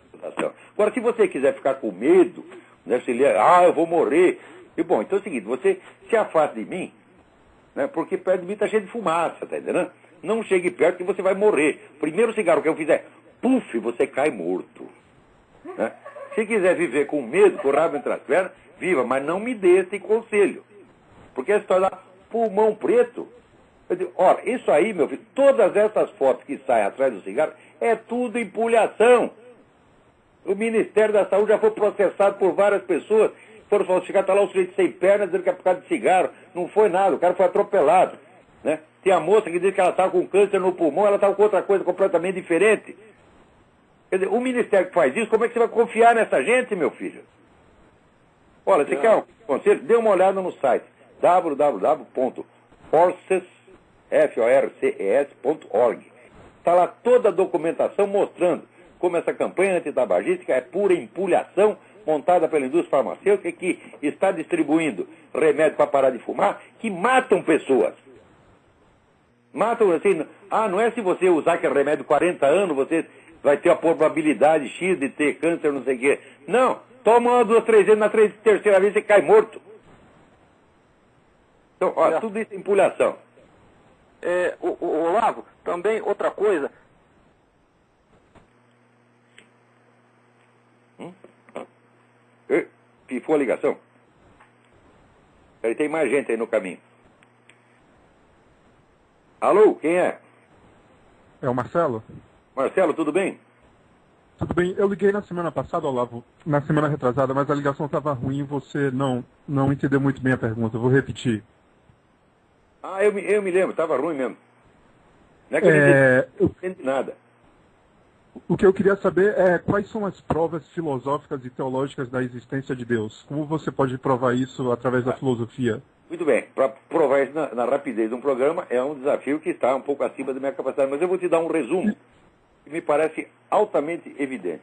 Agora, se você quiser ficar com medo, né, eu vou morrer. E, bom, então é o seguinte, você se afasta de mim, né, porque perto de mim está cheio de fumaça, tá entendendo? Não chegue perto que você vai morrer. Primeiro cigarro que eu fizer, puf, você cai morto. Né? Se quiser viver com medo, com o rabo entre as pernas, viva, mas não me dê esse conselho. Porque a história da pulmão preto, eu digo, ora, isso aí, meu filho, todas essas fotos que saem atrás do cigarro, é tudo empulhação. O Ministério da Saúde já foi processado por várias pessoas, foram falsificar, está lá o sujeito sem pernas, dizendo que é por causa de cigarro. Não foi nada, o cara foi atropelado. Né? Tem a moça que diz que ela estava com câncer no pulmão, ela estava com outra coisa completamente diferente. Quer dizer, o Ministério que faz isso, como é que você vai confiar nessa gente, meu filho? Olha, você quer um conselho? Dê uma olhada no site www.forces.org. Está lá toda a documentação mostrando como essa campanha antitabagística é pura empulhação montada pela indústria farmacêutica que está distribuindo remédio para parar de fumar que matam pessoas. Matam assim, não é se você usar aquele remédio 40 anos, você vai ter a probabilidade X de ter câncer, não sei o quê. Não, toma 1, 2, 3 vezes, na terceira vez você cai morto. Então, olha, tudo isso é empulhação. Olavo, também outra coisa. Pifou a ligação. Aí tem mais gente aí no caminho. Alô, quem é? É o Marcelo? Marcelo, tudo bem? Tudo bem. Eu liguei na semana passada, Olavo, na semana retrasada, mas a ligação estava ruim e você não entendeu muito bem a pergunta. Eu vou repetir. Ah, eu me lembro, estava ruim mesmo. Não é que eu não entendi nada. O que eu queria saber é quais são as provas filosóficas e teológicas da existência de Deus? Como você pode provar isso através da filosofia? Muito bem, para provar isso na rapidez de um programa é um desafio que está um pouco acima da minha capacidade, mas eu vou te dar um resumo que me parece altamente evidente.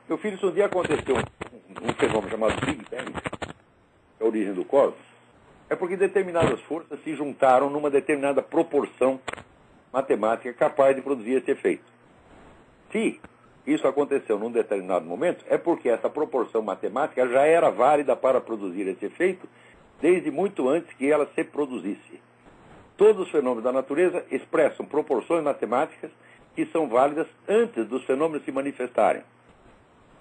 Meu filho, se um dia aconteceu um fenômeno chamado Big Bang, que é a origem do cosmos, é porque determinadas forças se juntaram numa determinada proporção matemática capaz de produzir esse efeito. Se isso aconteceu num determinado momento, é porque essa proporção matemática já era válida para produzir esse efeito desde muito antes que ela se produzisse. Todos os fenômenos da natureza expressam proporções matemáticas que são válidas antes dos fenômenos se manifestarem.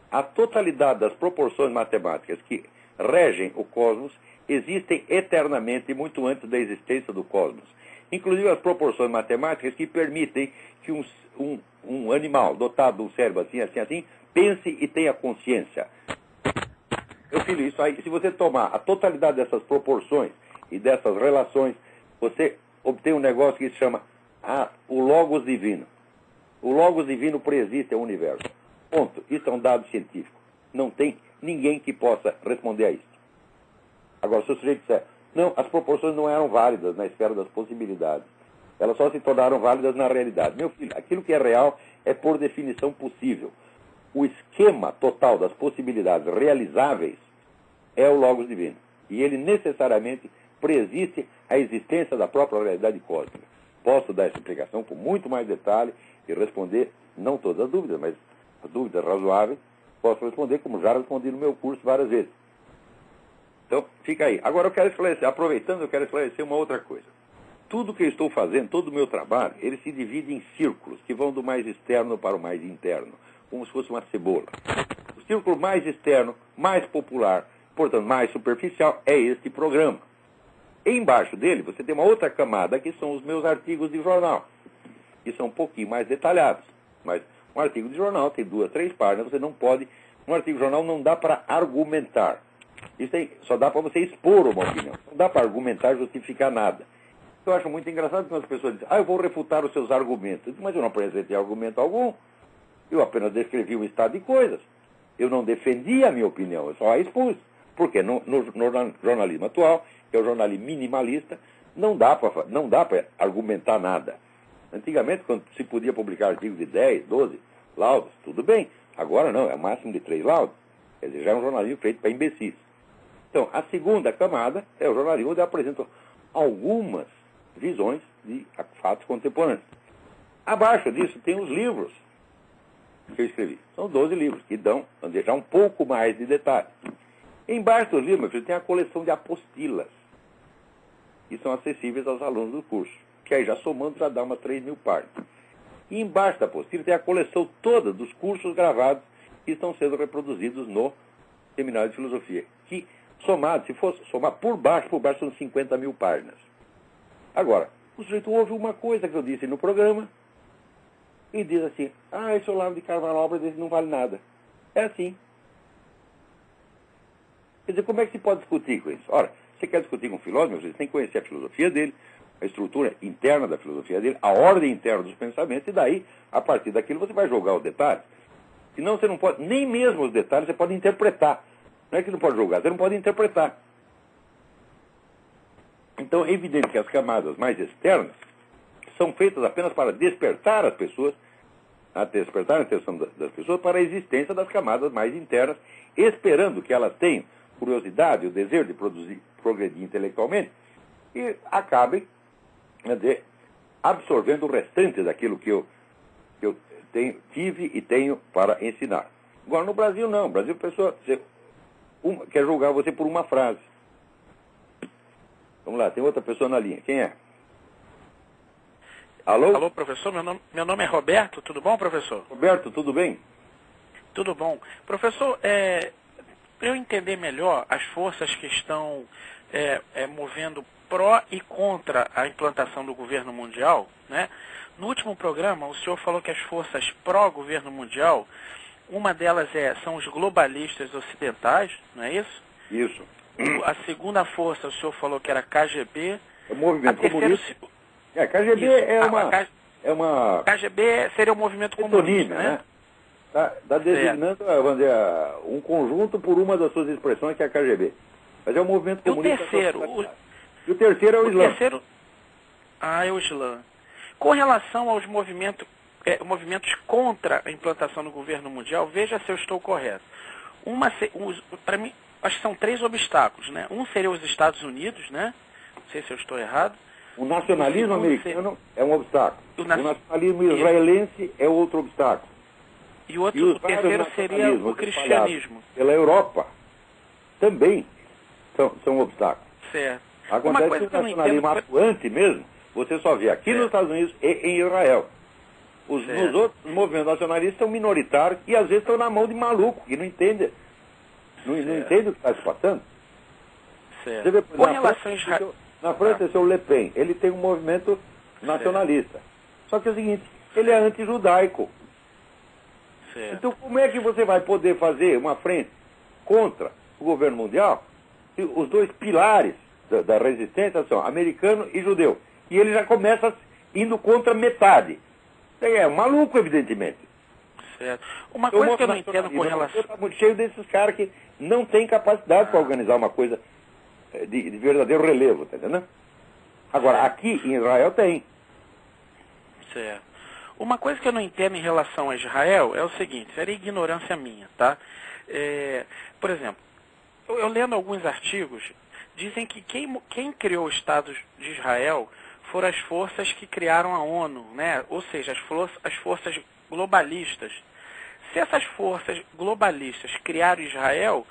A totalidade das proporções matemáticas que regem o cosmos existem eternamente muito antes da existência do cosmos. Inclusive as proporções matemáticas que permitem que um animal dotado de um cérebro assim, pense e tenha consciência. Meu filho, isso aí, se você tomar a totalidade dessas proporções e dessas relações, você obtém um negócio que se chama o Logos Divino. O Logos Divino preexiste ao universo. Ponto. Isso é um dado científico. Não tem ninguém que possa responder a isso. Agora, se o sujeito disser, não, as proporções não eram válidas na esfera das possibilidades. Elas só se tornaram válidas na realidade. Meu filho, aquilo que é real é por definição possível. O esquema total das possibilidades realizáveis é o Logos Divino. E ele necessariamente preexiste à existência da própria realidade cósmica. Posso dar essa explicação com muito mais detalhe e responder, não todas as dúvidas, mas as dúvidas razoáveis, posso responder como já respondi no meu curso várias vezes. Então, fica aí. Agora eu quero esclarecer, aproveitando, eu quero esclarecer uma outra coisa. Tudo que eu estou fazendo, todo o meu trabalho, ele se divide em círculos, que vão do mais externo para o mais interno, como se fosse uma cebola. O círculo mais externo, mais popular, portanto, mais superficial, é este programa. Embaixo dele, você tem uma outra camada, que são os meus artigos de jornal, que são um pouquinho mais detalhados. Mas um artigo de jornal tem 2, 3 páginas, você não pode... Um artigo de jornal não dá para argumentar. Isso aí, só dá para você expor uma opinião. Não dá para argumentar, justificar nada. Eu acho muito engraçado quando as pessoas dizem, eu vou refutar os seus argumentos. Mas eu não apresentei argumento algum. Eu apenas descrevi um estado de coisas. Eu não defendi a minha opinião, eu só a expus. Porque no jornalismo atual, que é o jornalismo minimalista, não dá para argumentar nada. Antigamente, quando se podia publicar artigos de 10, 12 laudos, tudo bem. Agora não, é o máximo de 3 laudos. Quer dizer, já é um jornalismo feito para imbecis. Então, a segunda camada é o jornalismo onde eu apresento algumas visões de fatos contemporâneos. Abaixo disso tem os livros que eu escrevi. São 12 livros que dão já um pouco mais de detalhes. Embaixo dos livros, meu filho, tem a coleção de apostilas, que são acessíveis aos alunos do curso, que aí já somando já dá umas 3.000 páginas. E embaixo da apostila tem a coleção toda dos cursos gravados que estão sendo reproduzidos no Seminário de Filosofia, que somado, se fosse somar por baixo são 50.000 páginas. Agora, o sujeito ouve uma coisa que eu disse no programa e diz assim, esse Olavo de Carvalho, a obra dele não vale nada. É assim. Quer dizer, como é que se pode discutir com isso? Ora, você quer discutir com um filósofo, você tem que conhecer a filosofia dele, a estrutura interna da filosofia dele, a ordem interna dos pensamentos, e daí, a partir daquilo, você vai julgar os detalhes. Senão você não pode, nem mesmo os detalhes, você pode interpretar. Não é que não pode julgar, você não pode interpretar. Então, é evidente que as camadas mais externas são feitas apenas para despertar as pessoas, despertar a atenção das pessoas para a existência das camadas mais internas, esperando que elas tenham curiosidade, o desejo de progredir intelectualmente, e acabem absorvendo o restante daquilo que eu tive e tenho para ensinar. Agora, no Brasil, não. No Brasil, a pessoa quer julgar você por uma frase. Vamos lá, tem outra pessoa na linha. Quem é? Alô? Alô, professor. Meu nome é Roberto. Tudo bom, professor? Roberto, tudo bem? Tudo bom. Professor, para eu entender melhor as forças que estão movendo pró e contra a implantação do governo mundial, né? No último programa, o senhor falou que as forças pró-governo mundial, uma delas são os globalistas ocidentais, não é isso? Isso. A segunda força, o senhor falou que era KGB. É movimento comunista. KGB é uma... KGB seria o movimento comunista, né? Está designando, vamos dizer, um conjunto por uma das suas expressões, que é a KGB. Mas é o movimento comunista. E o terceiro é o Islã. É o Islã. Com relação aos movimentos contra a implantação do governo mundial, veja se eu estou correto. Para mim, acho que são 3 obstáculos, né? Um seria os Estados Unidos, né? Não sei se eu estou errado. O nacionalismo americano é um obstáculo. O nacionalismo israelense é outro obstáculo. E o terceiro seria o cristianismo. Pela Europa também são obstáculos. Certo. Acontece que o nacionalismo atuante mesmo, você só vê aqui nos Estados Unidos e em Israel. Nos outros movimentos nacionalistas são minoritários e às vezes estão na mão de maluco, que não entende. Não entende o que está se passando. Certo. Você vê, na França, esse é o Le Pen. Ele tem um movimento nacionalista. Só que é o seguinte, ele é anti-judaico. Então como é que você vai poder fazer uma frente contra o governo mundial? E os 2 pilares da resistência são americano e judeu. E ele já começa indo contra metade. É maluco, evidentemente. Certo. Uma coisa que eu não entendo com relação... Está muito cheio desses caras que não têm capacidade para organizar uma coisa de verdadeiro relevo, tá entendendo? Agora, aqui em Israel tem. Certo. Uma coisa que eu não entendo em relação a Israel é o seguinte, seria ignorância minha, tá? Por exemplo, eu lendo alguns artigos, dizem que quem criou o Estado de Israel foram as forças que criaram a ONU, né? Ou seja, as forças globalistas. Se essas forças globalistas criaram Israel,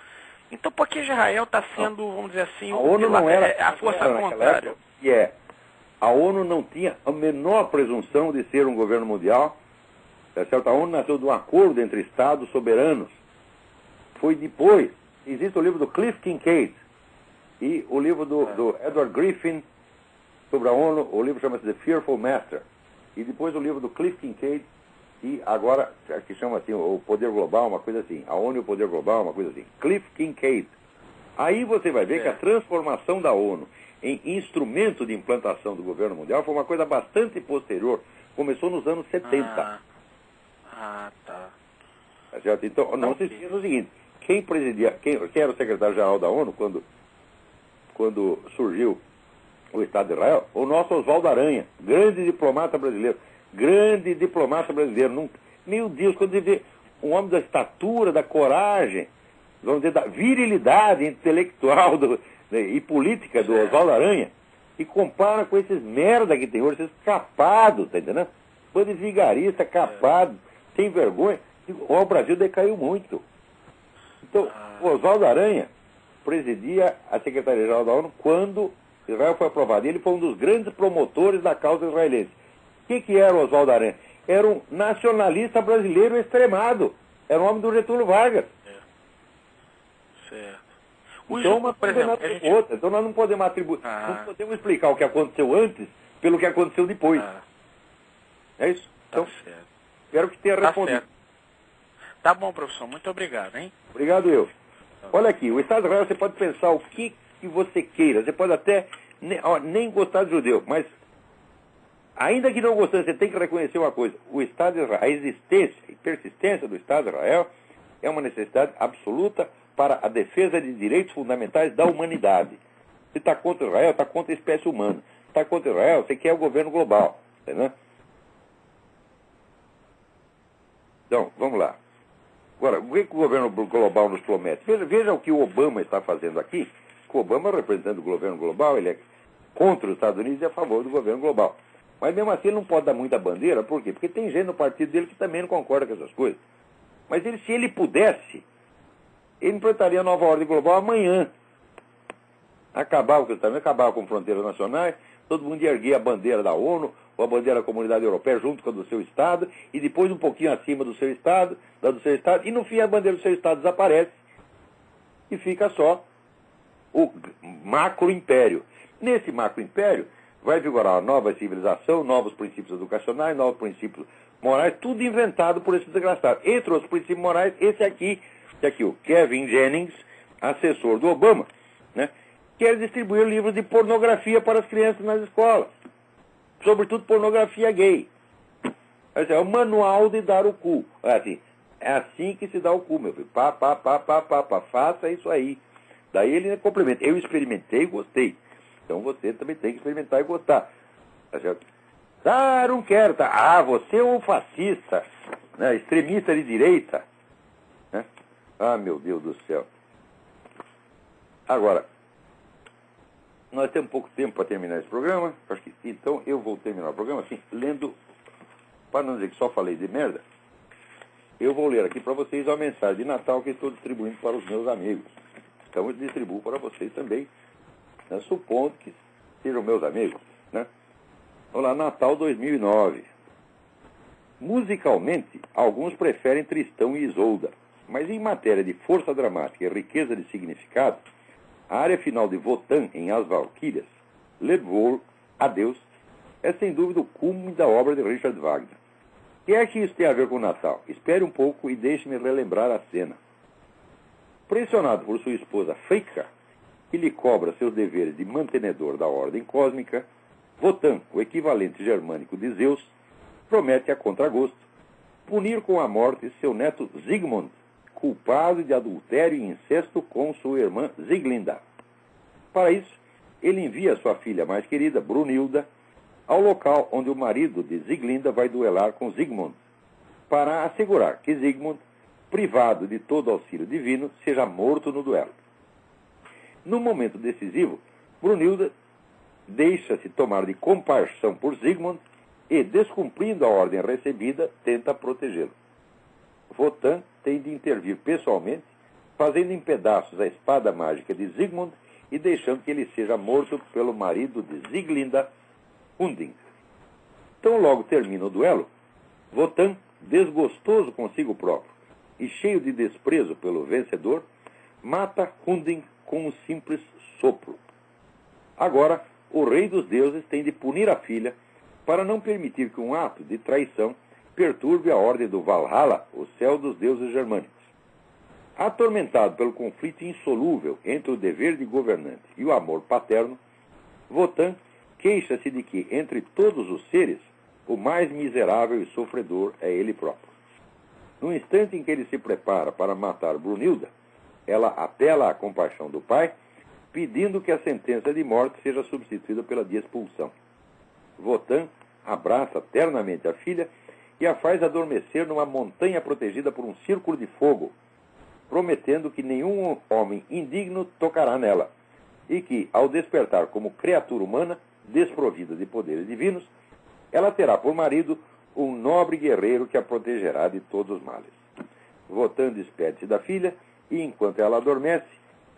então por que Israel está sendo, vamos dizer assim, a ONU não era a força contrária? A ONU não tinha a menor presunção de ser um governo mundial. Tá certo? A ONU nasceu de um acordo entre Estados soberanos. Foi depois. Existe o livro do Cliff Kincaid e o livro do Edward Griffin sobre a ONU. O livro chama-se The Fearful Master. E depois o livro do Cliff Kincaid e agora, que chama assim, o Poder Global, uma coisa assim. A ONU e o Poder Global, uma coisa assim. Cliff Kincaid. Aí você vai ver que a transformação da ONU em instrumento de implantação do governo mundial foi uma coisa bastante posterior. Começou nos anos 70. Tá. Tá certo? Então, não se esqueça o seguinte, quem era o secretário-geral da ONU quando surgiu o Estado de Israel? O nosso Oswaldo Aranha, grande diplomata brasileiro. Meu Deus, quando você vê um homem da estatura, da coragem, vamos dizer, da virilidade intelectual e política do Oswaldo Aranha, e compara com esses merda que tem hoje, esses capados, tá entendendo? Bando de vigarista, capado, sem vergonha. O Brasil decaiu muito. Então, o Oswaldo Aranha presidia a Secretaria-Geral da ONU quando Israel foi aprovado. E ele foi um dos grandes promotores da causa israelense. O que era o Oswaldo Aranha? Era um nacionalista brasileiro extremado. Era um homem do Getúlio Vargas. Certo. Então, uma coisa outra. Então nós não podemos atribuir, não podemos explicar o que aconteceu antes pelo que aconteceu depois. É isso? Então, certo. Espero que tenha respondido. Certo. Tá bom, professor. Muito obrigado, hein? Obrigado eu. Olha aqui, o Estado de Israel você pode pensar o que você queira. Você pode até nem gostar de judeu, mas ainda que não gostando, você tem que reconhecer uma coisa. O Estado de Israel, a existência e persistência do Estado de Israel é uma necessidade absoluta para a defesa de direitos fundamentais da humanidade. Se está contra Israel, está contra a espécie humana. Se está contra Israel, você quer o governo global. Entendeu? Então, vamos lá. Agora, o que o governo global nos promete? Veja o que o Obama está fazendo aqui. O Obama é representante do governo global, ele é contra os Estados Unidos e a favor do governo global. Mas mesmo assim ele não pode dar muita bandeira, por quê? Porque tem gente no partido dele que também não concorda com essas coisas. Mas se ele pudesse, ele implantaria a nova ordem global amanhã. Acabava com fronteiras nacionais, todo mundo ia erguer a bandeira da ONU, ou a bandeira da Comunidade Europeia junto com a do seu Estado, e depois um pouquinho acima do seu Estado, e no fim a bandeira do seu Estado desaparece, e fica só o macro-império. Nesse macro-império vai vigorar uma nova civilização, novos princípios educacionais, novos princípios morais, tudo inventado por esse desgraçado. Entre os princípios morais, esse aqui, o Kevin Jennings, assessor do Obama, né, quer distribuir livros de pornografia para as crianças nas escolas, sobretudo pornografia gay. É o manual de dar o cu. É assim que se dá o cu, meu filho. Pá, faça isso aí. Daí ele complementa. Eu experimentei e gostei. Então você também tem que experimentar e gostar. Tá certo? Ah, não quero. Tá? Ah, você é um fascista, né? Extremista de direita. Né? Ah, meu Deus do céu. Agora, nós temos pouco tempo para terminar esse programa. Então eu vou terminar o programa assim, lendo, para não dizer que só falei de merda, eu vou ler aqui para vocês a mensagem de Natal que estou distribuindo para os meus amigos. Então eu distribuo para vocês também, né, supondo que sejam meus amigos. Né? Olá, Natal 2009. Musicalmente, alguns preferem Tristão e Isolda, mas em matéria de força dramática e riqueza de significado, a área final de Wotan em As Valquírias, Levou Adeus, é sem dúvida o cume da obra de Richard Wagner. O que é que isso tem a ver com o Natal? Espere um pouco e deixe-me relembrar a cena. Pressionado por sua esposa Fricka, que lhe cobra seus deveres de mantenedor da ordem cósmica, Wotan, o equivalente germânico de Zeus, promete a contragosto punir com a morte seu neto Sigmund, culpado de adultério e incesto com sua irmã Sieglinde. Para isso, ele envia sua filha mais querida, Brunilda, ao local onde o marido de Sieglinde vai duelar com Sigmund, para assegurar que Sigmund, privado de todo auxílio divino, seja morto no duelo. No momento decisivo, Brunilda deixa-se tomar de compaixão por Sigmund e, descumprindo a ordem recebida, tenta protegê-lo. Wotan tem de intervir pessoalmente, fazendo em pedaços a espada mágica de Sigmund e deixando que ele seja morto pelo marido de Sieglinde, Hunding. Tão logo termina o duelo, Wotan, desgostoso consigo próprio e cheio de desprezo pelo vencedor, mata Hunding com um simples sopro. Agora, o rei dos deuses tem de punir a filha para não permitir que um ato de traição perturbe a ordem do Valhalla, o céu dos deuses germânicos. Atormentado pelo conflito insolúvel entre o dever de governante e o amor paterno, Wotan queixa-se de que, entre todos os seres, o mais miserável e sofredor é ele próprio. No instante em que ele se prepara para matar Brunilda, ela apela à compaixão do pai, pedindo que a sentença de morte seja substituída pela de expulsão. Wotan abraça ternamente a filha e a faz adormecer numa montanha protegida por um círculo de fogo, prometendo que nenhum homem indigno tocará nela, e que, ao despertar como criatura humana, desprovida de poderes divinos, ela terá por marido um nobre guerreiro que a protegerá de todos os males. Wotan despede-se da filha e, enquanto ela adormece,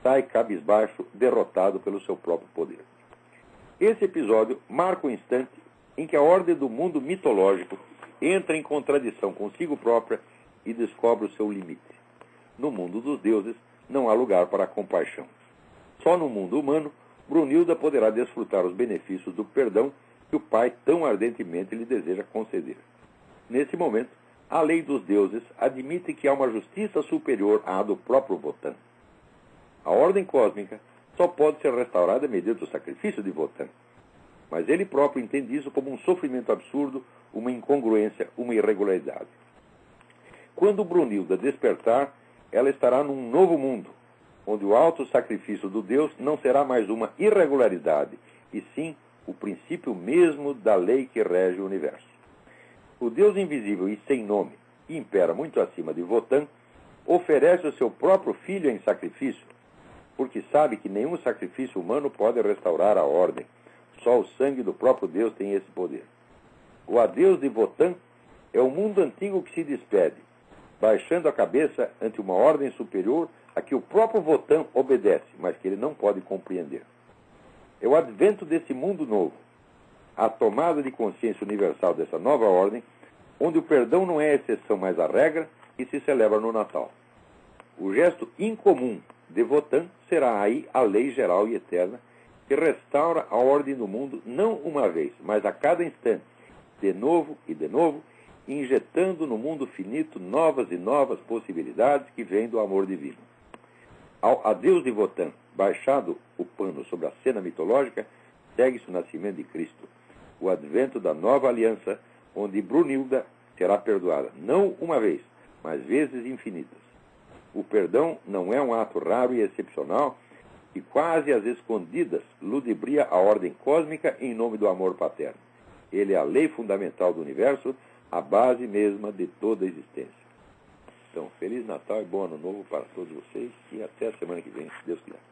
sai cabisbaixo, derrotado pelo seu próprio poder. Esse episódio marca o instante em que a ordem do mundo mitológico entra em contradição consigo própria e descobre o seu limite. No mundo dos deuses não há lugar para a compaixão. Só no mundo humano, Brunilda poderá desfrutar os benefícios do perdão que o pai tão ardentemente lhe deseja conceder. Nesse momento, a lei dos deuses admite que há uma justiça superior à do próprio Wotan. A ordem cósmica só pode ser restaurada mediante o sacrifício de Wotan, mas ele próprio entende isso como um sofrimento absurdo, uma incongruência, uma irregularidade. Quando Brunilda despertar, ela estará num novo mundo, onde o alto sacrifício do Deus não será mais uma irregularidade, e sim o princípio mesmo da lei que rege o universo. O Deus invisível e sem nome, que impera muito acima de Wotan, oferece o seu próprio filho em sacrifício, porque sabe que nenhum sacrifício humano pode restaurar a ordem. Só o sangue do próprio Deus tem esse poder. O adeus de Wotan é o mundo antigo que se despede, baixando a cabeça ante uma ordem superior a que o próprio Wotan obedece, mas que ele não pode compreender. É o advento desse mundo novo, a tomada de consciência universal dessa nova ordem, onde o perdão não é a exceção, mas a regra, e se celebra no Natal. O gesto incomum de Wotan será aí a lei geral e eterna, que restaura a ordem do mundo não uma vez, mas a cada instante, de novo e de novo, injetando no mundo finito novas e novas possibilidades que vêm do amor divino. Ao adeus de Wotan Baixado o pano sobre a cena mitológica, segue-se o nascimento de Cristo, o advento da nova aliança, onde Brunilda será perdoada, não uma vez, mas vezes infinitas. O perdão não é um ato raro e excepcional, que quase às escondidas ludibria a ordem cósmica em nome do amor paterno. Ele é a lei fundamental do universo, a base mesma de toda a existência. Então, Feliz Natal e bom Ano Novo para todos vocês e até a semana que vem, se Deus quiser.